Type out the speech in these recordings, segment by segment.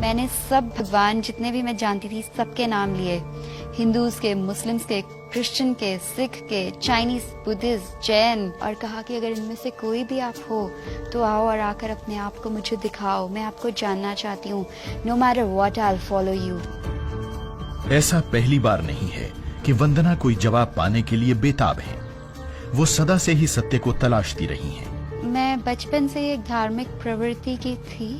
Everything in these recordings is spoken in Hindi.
मैंने सब भगवान जितने भी मैं जानती थी सबके नाम लिए, हिंदूज के, मुस्लिम्स के, क्रिश्चियन के, सिख के, चाइनीज, बुद्धिस्ट, जैन, और कहा कि अगर इनमें से कोई भी आप हो तो आओ और आकर अपने आप को मुझे दिखाओ, मैं आपको जानना चाहती हूँ। No matter what I will follow you. ऐसा पहली बार नहीं है कि वंदना कोई जवाब पाने के लिए बेताब है। वो सदा से ही सत्य को तलाशती रही हैं। मैं बचपन से एक धार्मिक प्रवृत्ति की थी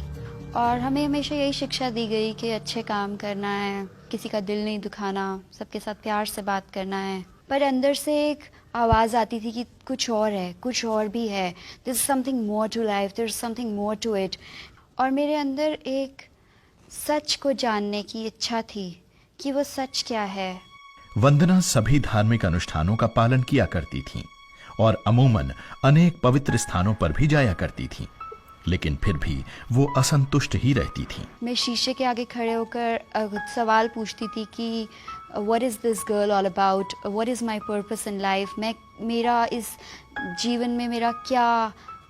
और हमें हमेशा यही शिक्षा दी गई कि अच्छे काम करना है, किसी का दिल नहीं दुखाना, सबके साथ प्यार से बात करना है। पर अंदर से एक आवाज़ आती थी कि कुछ और है, कुछ और भी है, there is something more to life, there is something more to it. और मेरे अंदर एक सच को जानने की इच्छा थी कि वो सच क्या है। वंदना सभी धार्मिक अनुष्ठानों का पालन किया करती थी और अमूमन अनेक पवित्र स्थानों पर भी जाया करती थी, लेकिन फिर भी वो असंतुष्ट ही रहती थी। मैं शीशे के आगे खड़े होकर सवाल पूछती थी कि what is this girl all about, what is my purpose in life, मेरा इस जीवन में मेरा क्या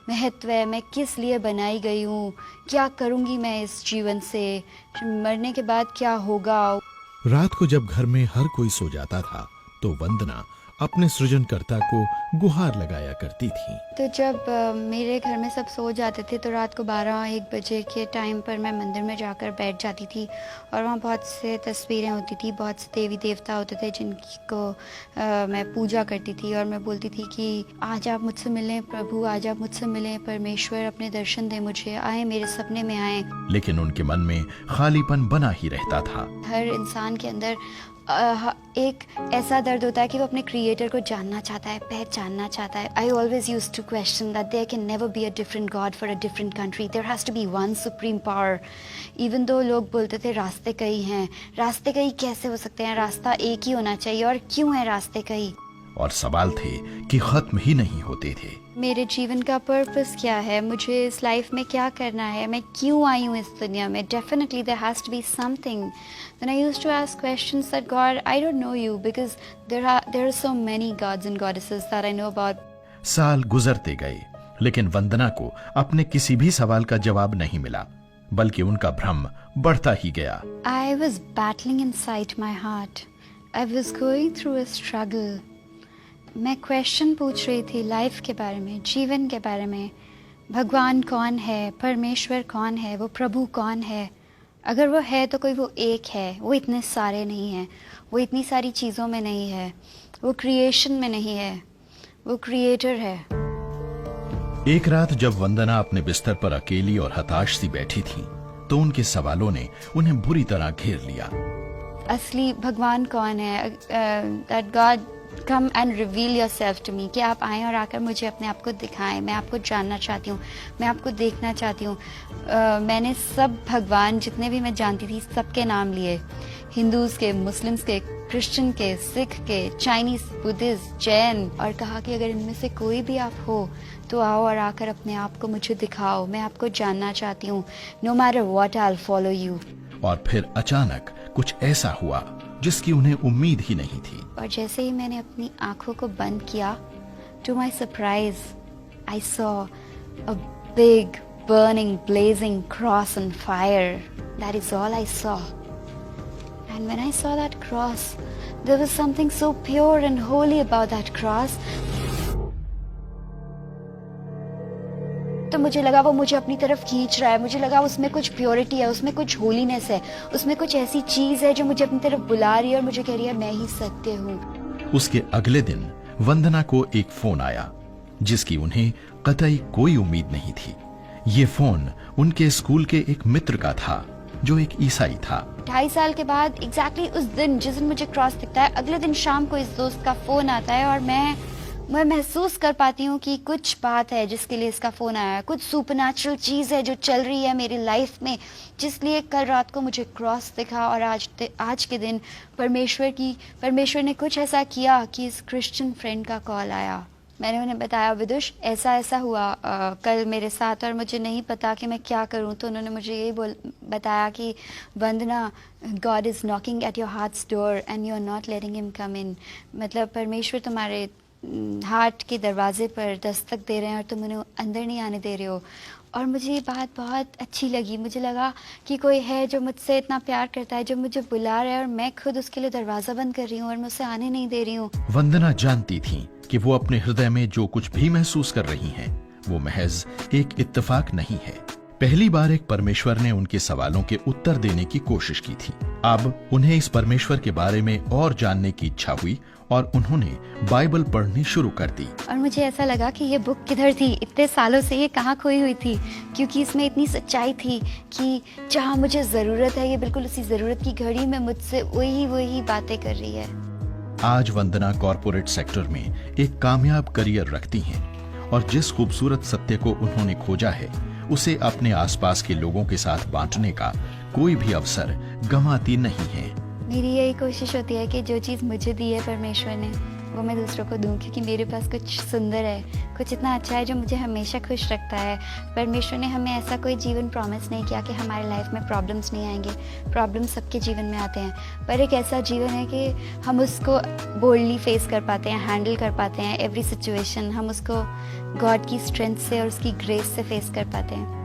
महत्व है, मैं किस लिए बनाई गई हूँ, क्या करूँगी मैं इस जीवन से, मरने के बाद क्या होगा। रात को जब घर में हर कोई सो जाता था तो वंदना अपने सृजनकर्ता को गुहार लगाया करती थी। तो जब मेरे घर में सब सो जाते थे तो रात को 12-1 बजे के टाइम पर मैं मंदिर में जाकर बैठ जाती थी और वहाँ बहुत से तस्वीरें होती थी, बहुत से देवी देवता होते थे जिनको मैं पूजा करती थी। और मैं बोलती थी कि आज आप मुझसे मिलें प्रभु, आज आप मुझसे मिलें परमेश्वर, अपने दर्शन दें मुझे, आए मेरे सपने में आए। लेकिन उनके मन में खालीपन बना ही रहता था। हर इंसान के अंदर एक ऐसा दर्द होता है कि वो अपने क्रिएटर को जानना चाहता है, पहचानना चाहता है। I always use to question that there can never be a different god for a different country, there has to be one supreme power. Even though लोग बोलते थे रास्ते कई हैं, रास्ते कई कैसे हो सकते हैं, रास्ता एक ही होना चाहिए, और क्यों है रास्ते कई। और सवाल थे कि खत्म ही नहीं होते थे। मेरे जीवन का पर्पस क्या है, मुझे इस लाइफ में क्या करना है, मैं क्यों आई हूँ इस दुनिया में। Definitely there has to be something. Then I used to ask questions that god I don't know you, because there are so many gods and goddesses that I know about. साल गुजरते गए लेकिन वंदना को अपने किसी भी सवाल का जवाब नहीं मिला, बल्कि उनका भ्रम बढ़ता ही गया। I was battling inside my heart. I was going through a struggle. मैं क्वेश्चन पूछ रही थी लाइफ के बारे में, जीवन के बारे में। भगवान कौन है, परमेश्वर कौन है, वो प्रभु कौन है। अगर वो है तो कोई वो एक है, वो इतने सारे नहीं हैं, वो इतनी सारी चीज़ों में नहीं है, वो क्रिएशन में नहीं है, वो क्रिएटर है। एक रात जब वंदना अपने बिस्तर पर अकेली और हताश सी बैठी थी तो उनके सवालों ने उन्हें बुरी तरह घेर लिया। असली भगवान कौन है, that god come and reveal yourself to me, कि आप आएँ और आकर मुझे अपने आप को दिखाएं, मैं आपको जानना चाहती हूँ, मैं आपको देखना चाहती हूँ। मैंने सब भगवान जितने भी मैं जानती थी सबके नाम लिए, हिंदूज के, मुस्लिम्स के, क्रिश्चियन के, सिख के, चाइनीज, बुद्धिस्ट, जैन, और कहा कि अगर इनमें से कोई भी आप हो तो आओ और आकर अपने आप को मुझे दिखाओ, मैं आपको जानना चाहती हूँ। No matter what I will follow you. और फिर अचानक कुछ ऐसा हुआ जिसकी उन्हें उम्मीद ही नहीं थी। और जैसे ही मैंने अपनी आंखों को बंद किया, to my surprise I saw a big burning blazing cross on fire. That is all I saw. And when I saw that cross, there was something so pure and holy about that cross. तो मुझे लगा वो मुझे अपनी तरफ खींच रहा है, मुझे लगा उसमें कुछ प्योरिटी है, उसमें कुछ होलीनेस है, उसमें कुछ ऐसी चीज है जो मुझे अपनी तरफ बुला रही है और मुझे कह रही है मैं ही सत्य हूँ। उसके अगले दिन वंदना को एक फोन आया जिसकी उन्हें कतई कोई उम्मीद नहीं थी। ये फोन उनके स्कूल के एक मित्र का था जो एक ईसाई था। 2.5 साल के बाद एग्जैक्टली उस दिन जिस दिन मुझे क्रॉस दिखता है, अगले दिन शाम को इस दोस्त का फोन आता है और मैं महसूस कर पाती हूँ कि कुछ बात है जिसके लिए इसका फोन आया है, कुछ सुपरनैचुरल चीज है जो चल रही है मेरी लाइफ में, जिसलिए कल रात को मुझे क्रॉस दिखा। और आज के दिन परमेश्वर ने कुछ ऐसा किया कि इस क्रिश्चियन फ्रेंड का कॉल आया। मैंने उन्हें बताया विदुष ऐसा ऐसा हुआ कल मेरे साथ और मुझे नहीं पता कि मैं क्या करूं। तो उन्होंने मुझे यही बताया कि Vandana, God is knocking at your heart's door and you are not letting him come in. मतलब परमेश्वर तुम्हारे हार्ट के दरवाजे पर दस्तक दे रहे हैं और तुम उन्हें अंदर नहीं आने दे रहे हो। और मुझे ये बात बहुत अच्छी लगी। मुझे लगा कि कोई है जो मुझसे इतना प्यार करता है, जो मुझे बुला रहा है और मैं खुद उसके लिए दरवाज़ा बंद कर रही हूँ और मैं उसे आने नहीं दे रही हूँ। वंदना जानती थीं कि वो अपने हृदय में जो कुछ भी महसूस कर रही हैं, वो महज एक इत्तेफाक नहीं है। पहली बार एक परमेश्वर ने उनके सवालों के उत्तर देने की कोशिश की थी। अब उन्हें इस परमेश्वर के बारे में और जानने की इच्छा हुई और उन्होंने बाइबल पढ़नी शुरू कर दी। और मुझे ऐसा लगा कि ये बुक किधर थी, इतने सालों से ये कहाँ खोई हुई थी, क्योंकि इसमें इतनी सच्चाई थी कि जहाँ मुझे ज़रूरत है, ये बिल्कुल उसी ज़रूरत की घड़ी में मुझसे वही बातें कर रही है। आज वंदना कॉरपोरेट सेक्टर में एक कामयाब करियर रखती हैं और जिस खूबसूरत सत्य को उन्होंने खोजा है, उसे अपने आसपास के लोगों के साथ बांटने का कोई भी अवसर गंवाती नहीं है। मेरी यही कोशिश होती है कि जो चीज़ मुझे दी है परमेश्वर ने, वो मैं दूसरों को दूं, क्योंकि मेरे पास कुछ सुंदर है, कुछ इतना अच्छा है जो मुझे हमेशा खुश रखता है। परमेश्वर ने हमें ऐसा कोई जीवन प्रॉमिस नहीं किया कि हमारे लाइफ में प्रॉब्लम्स नहीं आएंगे। प्रॉब्लम्स सबके जीवन में आते हैं, पर एक ऐसा जीवन है कि हम उसको बोल्डली फेस कर पाते हैं, हैंडल कर पाते हैं एवरी सिचुएशन। हम उसको गॉड की स्ट्रेंथ से और उसकी ग्रेस से फेस कर पाते हैं।